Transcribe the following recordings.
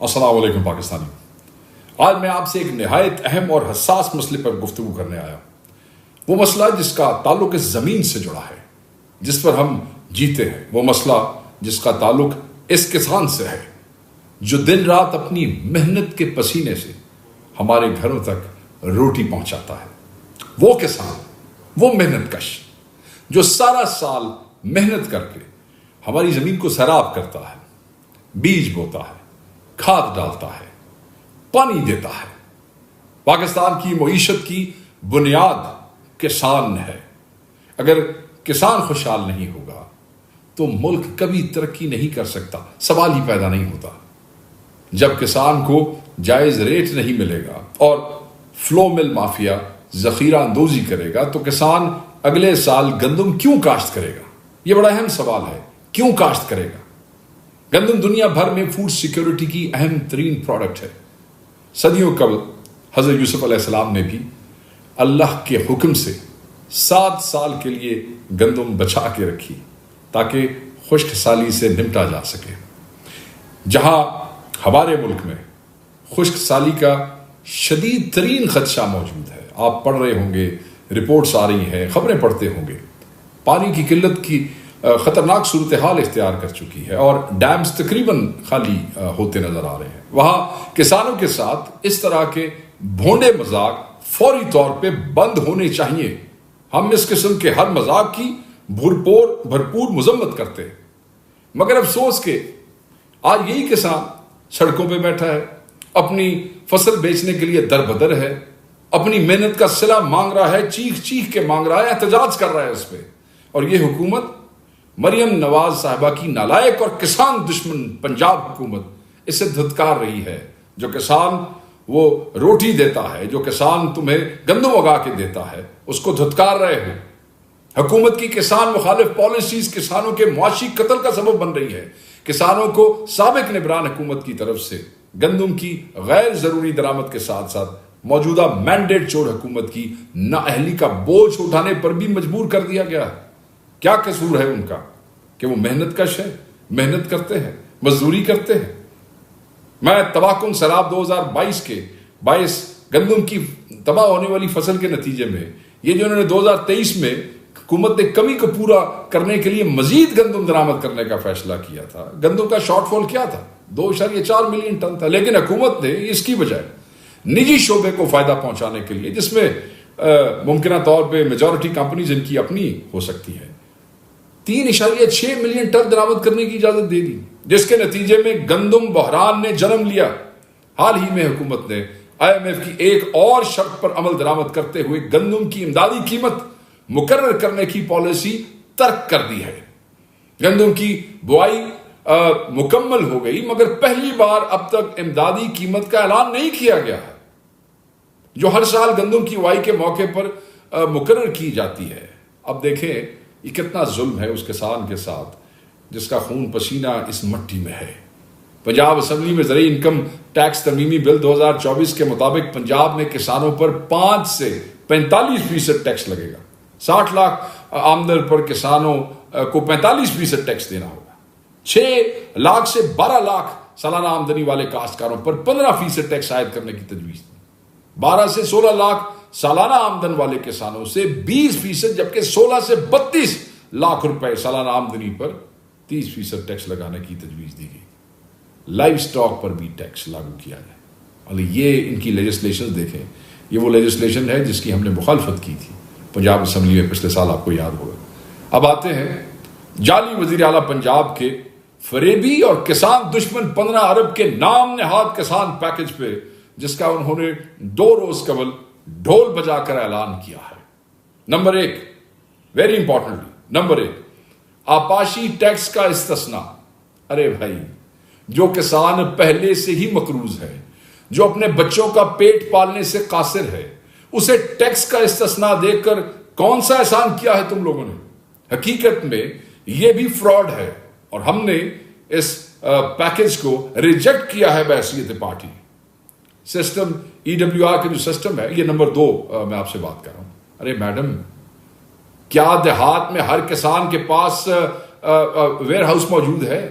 अस्सलाम वालेकुम पाकिस्तानी। आज मैं आपसे एक निहायत अहम और हसास मसले पर गुफ्तगू करने आया। वो मसला जिसका ताल्लुक इस ज़मीन से जुड़ा है जिस पर हम जीते हैं, वो मसला जिसका ताल्लुक इस किसान से है जो दिन रात अपनी मेहनत के पसीने से हमारे घरों तक रोटी पहुंचाता है। वो किसान, वो मेहनतकश जो सारा साल मेहनत करके हमारी ज़मीन को सैराब करता है, बीज बोता है, खाद डालता है, पानी देता है। पाकिस्तान की मईशत की बुनियाद किसान है। अगर किसान खुशहाल नहीं होगा तो मुल्क कभी तरक्की नहीं कर सकता, सवाल ही पैदा नहीं होता। जब किसान को जायज रेट नहीं मिलेगा और फ्लो मिल माफिया जखीरा अंदोजी करेगा तो किसान अगले साल गंदम क्यों काश्त करेगा? यह बड़ा अहम सवाल है। क्यों काश्त करेगा? गंदम दुनिया भर में फूड सिक्योरिटी की अहम तरीन प्रोडक्ट है। सदियों कबल हजरत यूसुफ अलैहिस्सलाम ने भी अल्लाह के हुक्म से 7 साल के लिए गंदम बचा के रखी ताकि खुश्क साली से निपटा जा सके। जहां हमारे मुल्क में खुश्क साली का शदीद तरीन खदशा मौजूद है, आप पढ़ रहे होंगे, रिपोर्ट्स आ रही हैं, खबरें पढ़ते होंगे, पानी की किल्लत की खतरनाक सूरत हाल इख्तियार कर चुकी है और डैम्स तकरीबन खाली होते नजर आ रहे हैं। वहां किसानों के साथ इस तरह के भोंडे मजाक फौरी तौर पे बंद होने चाहिए। हम इस किस्म के हर मजाक की भरपूर मजम्मत करते हैं, मगर अफसोस के आज यही किसान सड़कों पे बैठा है, अपनी फसल बेचने के लिए दरबदर है, अपनी मेहनत का सिला मांग रहा है, चीख चीख के मांग रहा है, एहतजाज कर रहा है उस पर। और ये हुकूमत, मरियम नवाज साहिबा की नालायक और किसान दुश्मन पंजाब हुकूमत इसे धुतकार रही है। जो किसान वो रोटी देता है, जो किसान तुम्हें गंदम उगा के देता है, उसको धुतकार रहे हो। हुकूमत की किसान मुखालिफ पॉलिसीज किसानों के मुआशी कत्ल का सबब बन रही है। किसानों को साबिक निगरान हुकूमत की तरफ से गंदम की गैर जरूरी दरामद के साथ साथ मौजूदा मैंडेट चोर हुकूमत की नाअहली का बोझ उठाने पर भी मजबूर कर दिया गया है। क्या कसूर है उनका कि वो मेहनतकश है, मेहनत करते हैं, मजदूरी करते हैं। मैं तबाहकुन सैलाब 2022 के 22 गंदम की तबाह होने वाली फसल के नतीजे में ये जो उन्होंने 2023 में हुकूमत ने कमी को पूरा करने के लिए मजीद गंदम दरामद करने का फैसला किया था। गंदम का शॉर्टफॉल क्या था? 2.4 मिलियन टन था। लेकिन हुकूमत ने इसकी बजाय निजी शोबे को फायदा पहुंचाने के लिए, जिसमें मुमकिन तौर पर मेजॉरिटी कंपनीज इनकी अपनी हो सकती है, 3.6 मिलियन टन दरामद करने की इजाजत दे दी, जिसके नतीजे में गंदम बहरान ने जन्म लिया। हाल ही में हुकूमत ने IMF की एक और शर्त पर अमल दरामद करते हुए गंदम की इमदादी कीमत मुकर्रर करने की पॉलिसी तर्क कर दी है। गंदम की बुआई मुकम्मल हो गई, मगर पहली बार अब तक इमदादी कीमत का ऐलान नहीं किया गया है जो हर साल गंदम की बुआई के मौके पर मुकर्रर की जाती है। अब देखें ये कितना जुल्म है उस किसान के साथ जिसका खून पसीना इस मट्टी में है। पंजाब असेंबली में ज़रूरी इनकम टैक्स तरमीमी बिल 2024 के मुताबिक पंजाब में किसानों पर 5 से 45% टैक्स लगेगा। 60 लाख आमदन पर किसानों को 45% टैक्स देना होगा। 6 लाख से 12 लाख सालाना आमदनी वाले काश्तकारों पर 15% टैक्स आयद करने की तजवीज़ थी। 12 से 16 लाख सालाना आमदन वाले किसानों से 20%, जबकि 16 से 32 लाख रुपए सालाना आमदनी पर 30% टैक्स लगाने की तजवीज़ दी गई। लाइव स्टॉक पर भी टैक्स लागू किया जाए। और ये इनकी लेजिस्लेशन देखें, ये वो लेजिस्लेशन है जिसकी हमने मुखालफत की थी पंजाब असेंबली में पिछले साल, आपको याद होगा। अब आते हैं जाली वजीर आला पंजाब के फरेबी और किसान दुश्मन 15 अरब के नाम नेहाद किसान पैकेज पे, जिसका उन्होंने 2 रोज कबल ढोल बजाकर ऐलान किया है। नंबर 1, वेरी इंपॉर्टेंटली, नंबर 1, आपाशी टैक्स का इस्तिस्ना। अरे भाई, जो किसान पहले से ही मकरूज है, जो अपने बच्चों का पेट पालने से कासिर है, उसे टैक्स का इस्तिस्ना देकर कौन सा एहसान किया है तुम लोगों ने? हकीकत में यह भी फ्रॉड है और हमने इस पैकेज को रिजेक्ट किया है बहैसियत पार्टी। सिस्टम EWR का जो सिस्टम है, ये नंबर 2 मैं आपसे बात कर रहा हूं। अरे मैडम, क्या देहात में हर किसान के पास वेयर हाउस मौजूद है?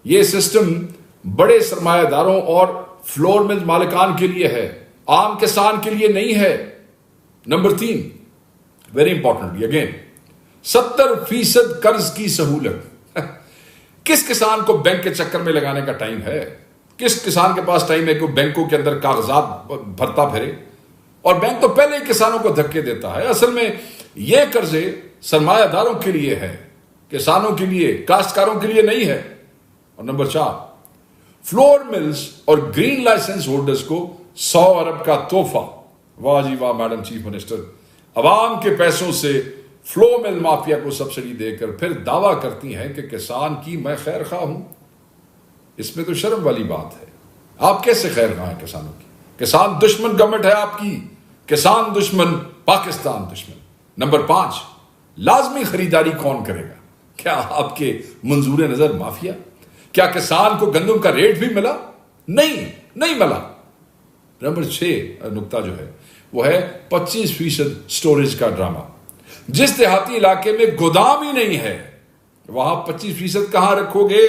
ये सिस्टम बड़े सरमायादारों और फ्लोर मिल मालिकान के लिए है, आम किसान के लिए नहीं है। नंबर 3, वेरी इंपॉर्टेंटली अगेन, 70% कर्ज की सहूलत। किस किसान को बैंक के चक्कर में लगाने का टाइम है? किस किसान के पास टाइम है कि वो बैंकों के अंदर कागजात भरता फिरे? और बैंक तो पहले ही किसानों को धक्के देता है। असल में ये कर्जे सरमायादारों के लिए है, किसानों के लिए, काश्तकारों के लिए नहीं है। और नंबर 4, फ्लोर मिल्स और ग्रीन लाइसेंस होल्डर्स को 100 अरब का तोहफा। वाह जी वाह मैडम चीफ मिनिस्टर, अवाम के पैसों से फ्लो मिल माफिया को सब्सिडी देकर फिर दावा करती हैं कि किसान की मैं खैर खा हूं। इसमें तो शर्म वाली बात है। आप कैसे खैर खा हैं किसानों की? किसान दुश्मन गवर्नमेंट है आपकी, किसान दुश्मन, पाकिस्तान दुश्मन। नंबर 5, लाजमी खरीदारी कौन करेगा? क्या आपके मंजूर नजर माफिया? क्या किसान को गंदम का रेट भी मिला? नहीं मिला। नंबर 6 नुकता जो है वो है 25% स्टोरेज का ड्रामा। जिस देहाती इलाके में गोदाम ही नहीं है वहां 25% कहां रखोगे?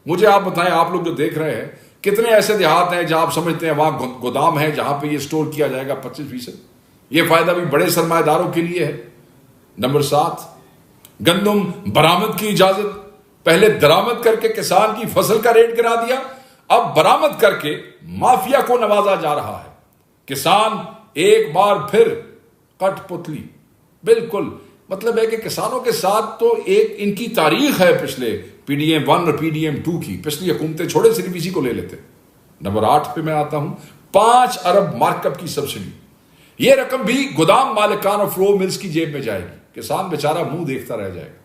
मुझे आप बताएं, आप लोग जो देख रहे हैं, कितने ऐसे देहात हैं जहां आप समझते हैं वहां गोदाम है जहां पे ये स्टोर किया जाएगा 25%? ये फायदा भी बड़े सरमाएदारों के लिए है। नंबर 7, गंदम बरामद की इजाजत। पहले दरामद करके किसान की फसल का रेट गिरा दिया, अब बरामद करके माफिया को नवाजा जा रहा है। किसान एक बार फिर कठपुतली। बिल्कुल, मतलब है कि किसानों के साथ तो एक इनकी तारीख है पिछले PDM 1 और PDM 2 की। पिछली हुकूमतें छोड़े, सिर्फ इसी को ले लेते। नंबर 8 पे मैं आता हूं, 5 अरब मार्कअप की सब्सिडी। यह रकम भी गोदाम मालिकान और फ्लो मिल्स की जेब में जाएगी। किसान बेचारा मुंह देखता रह जाएगा।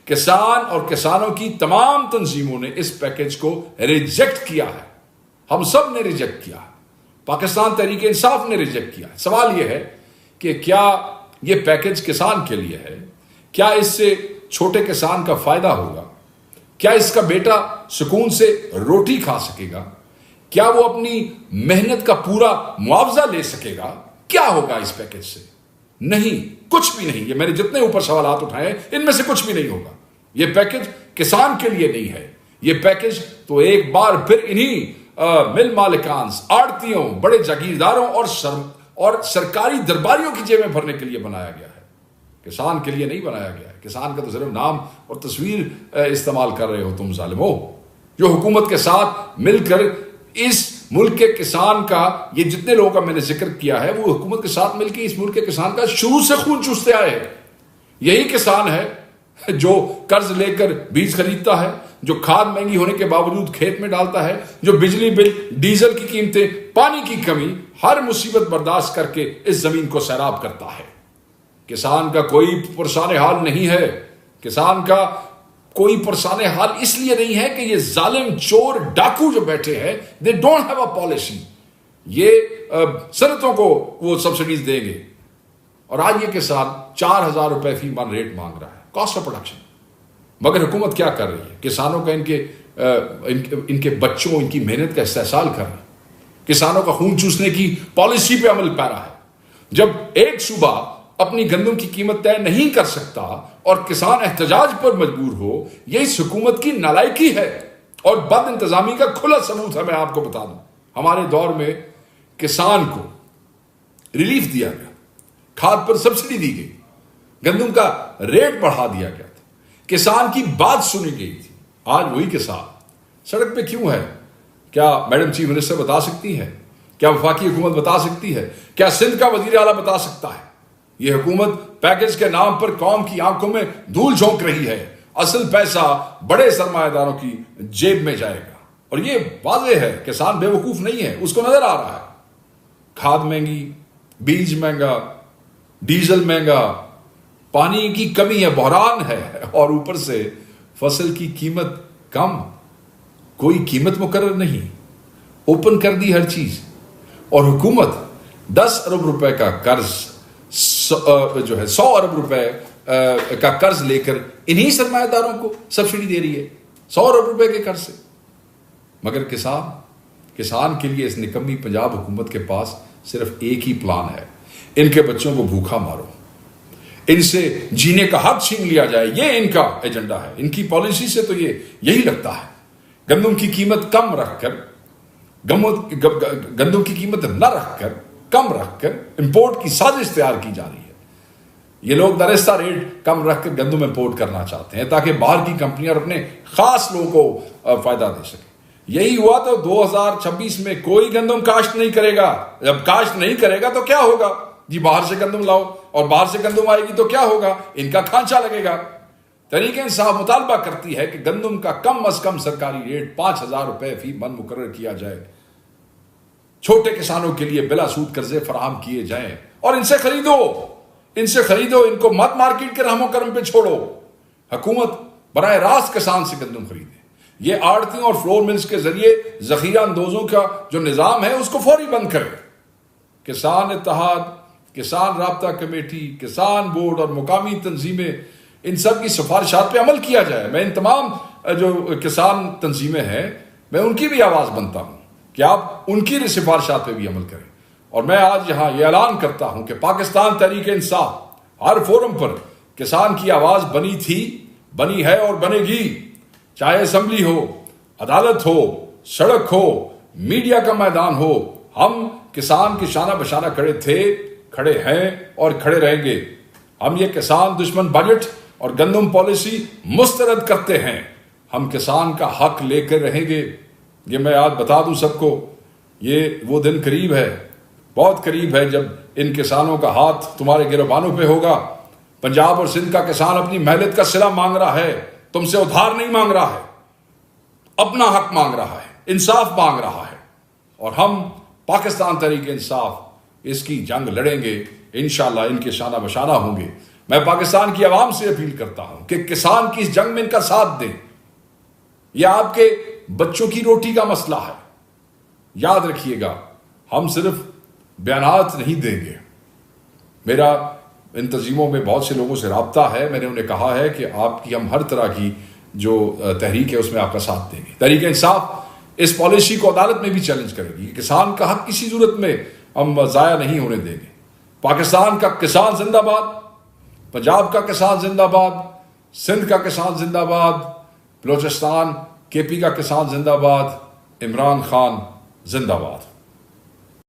किसान और किसानों की तमाम तंजीमों ने इस पैकेज को रिजेक्ट किया है। हम सब ने रिजेक्ट किया है। पाकिस्तान तहरीक इंसाफ ने रिजेक्ट किया है। सवाल यह है कि क्या यह पैकेज किसान के लिए है? क्या इससे छोटे किसान का फायदा होगा? क्या इसका बेटा सुकून से रोटी खा सकेगा? क्या वो अपनी मेहनत का पूरा मुआवजा ले सकेगा? क्या होगा इस पैकेज से? नहीं, कुछ भी नहीं। ये मैंने जितने ऊपर सवालात उठाए इनमें से कुछ भी नहीं होगा। यह पैकेज किसान के लिए नहीं है। यह पैकेज तो एक बार फिर इन्हीं मिल मालिकान, आड़तियों, बड़े जागीरदारों और सरकारी दरबारियों की जेबें भरने के लिए बनाया गया है। किसान के लिए नहीं बनाया गया है। किसान का तो सिर्फ नाम और तस्वीर इस्तेमाल कर रहे हो तुम जालिमो, जो हुकूमत के साथ मिलकर इस मुल्क के किसान का, ये जितने लोगों का मैंने जिक्र किया है, वो हुकूमत के साथ मिलकर इस मुल्क के किसान का शुरू से खून चूसते आए हैं। यही किसान है जो कर्ज लेकर बीज खरीदता है, जो खाद महंगी होने के बावजूद खेत में डालता है, जो बिजली बिल, डीजल की कीमतें, पानी की कमी, हर मुसीबत बर्दाश्त करके इस जमीन को सैराब करता है। किसान का कोई पुरसाने हाल नहीं है। किसान का कोई पुरसाने हाल इसलिए नहीं है कि ये जालिम चोर डाकू जो बैठे हैं, they don't have a policy. ये सनतों को वो सब्सिडीज देंगे और आज ये किसान 4000 रुपए फी मन रेट मांग रहा है, कॉस्ट ऑफ प्रोडक्शन। मगर हुकूमत क्या कर रही है? किसानों का, इनके बच्चों, इनकी मेहनत का इस्तेहसाल कर रही है। किसानों का खून चूसने की पॉलिसी पे अमल पैरा है। जब एक सूबा अपनी गंदम की कीमत तय नहीं कर सकता और किसान एहतजाज पर मजबूर हो, यह इस हुकूमत की नालायकी है और बद इंतजामी का खुला सबूत है। मैं आपको बता दूं, हमारे दौर में किसान को रिलीफ दिया गया, खाद पर सब्सिडी दी गई, गंदम का रेट बढ़ा दिया गया था, किसान की बात सुनी गई थी। आज वही किसान सड़क पे क्यों है? क्या मैडम चीफ मिनिस्टर बता सकती है? क्या वफाकी हुकूमत बता सकती है? क्या सिंध का वजीर आला बता सकता है? यह हुकूमत पैकेज के नाम पर कौम की आंखों में धूल झोंक रही है। असल पैसा बड़े सरमायादारों की जेब में जाएगा और यह वाज़ेह है। किसान बेवकूफ नहीं है, उसको नजर आ रहा है। खाद महंगी, बीज महंगा, डीजल महंगा, पानी की कमी है, बहरान है और ऊपर से फसल की कीमत कम, कोई कीमत मुकर्रर नहीं, ओपन कर दी हर चीज। और हुकूमत 10 अरब रुपए का कर्ज जो है 100 अरब रुपए का कर्ज लेकर इन्हीं सरमायादारों को सब्सिडी दे रही है, 100 अरब रुपए के कर्ज से। मगर किसान के लिए इस निकम्मी पंजाब हुकूमत के पास सिर्फ एक ही प्लान है, इनके बच्चों को भूखा मारो, इनसे जीने का हक छीन लिया जाए। ये इनका एजेंडा है। इनकी पॉलिसी से तो यही लगता है गंदम की कीमत कम रखकर, गंदम की कीमत न रखकर, कम रखकर इंपोर्ट की साजिश तैयार की जा रही है। ये लोग दरिस्ता रेट कम रखकर गंदम इंपोर्ट करना चाहते हैं ताकि बाहर की कंपनियां और अपने खास लोगों को फायदा दे सके। यही हुआ तो 2026 में कोई गंदम काश्त नहीं करेगा। जब काश्त नहीं करेगा तो क्या होगा जी? बाहर से गंदम लाओ, और बाहर से गंदम आएगी तो क्या होगा? इनका खांचा लगेगा। तहरीक इंसाफ मुतालबा करती है कि गंदम का कम अज कम सरकारी रेट 5,000 रुपए फी मन मुकर्रर किया जाए। छोटे किसानों के लिए बिला सूद कर्जे फराहम किए जाएं और इनसे खरीदो, इनको मत मार्केट के रहमो करम पे छोड़ो। हुकूमत बराह रास्त किसान से गंदम खरीदे। ये आड़तियों और फ्लोर मिल्स के जरिए जखीरा अंदोजों का जो निजाम है उसको फौरी बंद करे। किसान इत्तेहाद, किसान राब्ता कमेटी, किसान बोर्ड और मुकामी तंजीमें, इन सब की सिफारिशात पे अमल किया जाए। मैं इन तमाम जो किसान तंजीमें हैं, मैं उनकी भी आवाज बनता हूं कि आप उनकी सिफारिशात पे भी अमल करें। और मैं आज यहां यह ऐलान करता हूं कि पाकिस्तान तहरीक इंसाफ हर फोरम पर किसान की आवाज बनी थी, बनी है और बनेगी। चाहे असेंबली हो, अदालत हो, सड़क हो, मीडिया का मैदान हो, हम किसान की शाना बशाना खड़े थे, खड़े हैं और खड़े रहेंगे। हम ये किसान दुश्मन बजट और गंदम पॉलिसी मुस्तरद करते हैं। हम किसान का हक लेकर रहेंगे। ये मैं आज बता दूं सबको, ये वो दिन करीब है, बहुत करीब है, जब इन किसानों का हाथ तुम्हारे गिरबानों पे होगा। पंजाब और सिंध का किसान अपनी मेहनत का सिला मांग रहा है, तुमसे उधार नहीं मांग रहा है, अपना हक मांग रहा है, इंसाफ मांग रहा है। और हम पाकिस्तान तहरीक इंसाफ इसकी जंग लड़ेंगे, इंशाअल्लाह इनके शाना बशाना होंगे। मैं पाकिस्तान की आवाम से अपील करता हूं कि किसान की इस जंग में इनका साथ दें। यह आपके बच्चों की रोटी का मसला है। याद रखिएगा, हम सिर्फ बयानात नहीं देंगे। मेरा इन तंजीमों में बहुत से लोगों से राब्ता है। मैंने उन्हें कहा है कि आपकी हम हर तरह की जो तहरीक है उसमें आपका साथ देंगे। तहरीक इंसाफ इस पॉलिसी को अदालत में भी चैलेंज करेगी। किसान का हक किसी सूरत में हम जाया नहीं होने देंगे। पाकिस्तान का किसान जिंदाबाद, पंजाब का किसान जिंदाबाद, सिंध का किसान जिंदाबाद, बलोचिस्तान केपी का किसान जिंदाबाद, इमरान खान जिंदाबाद।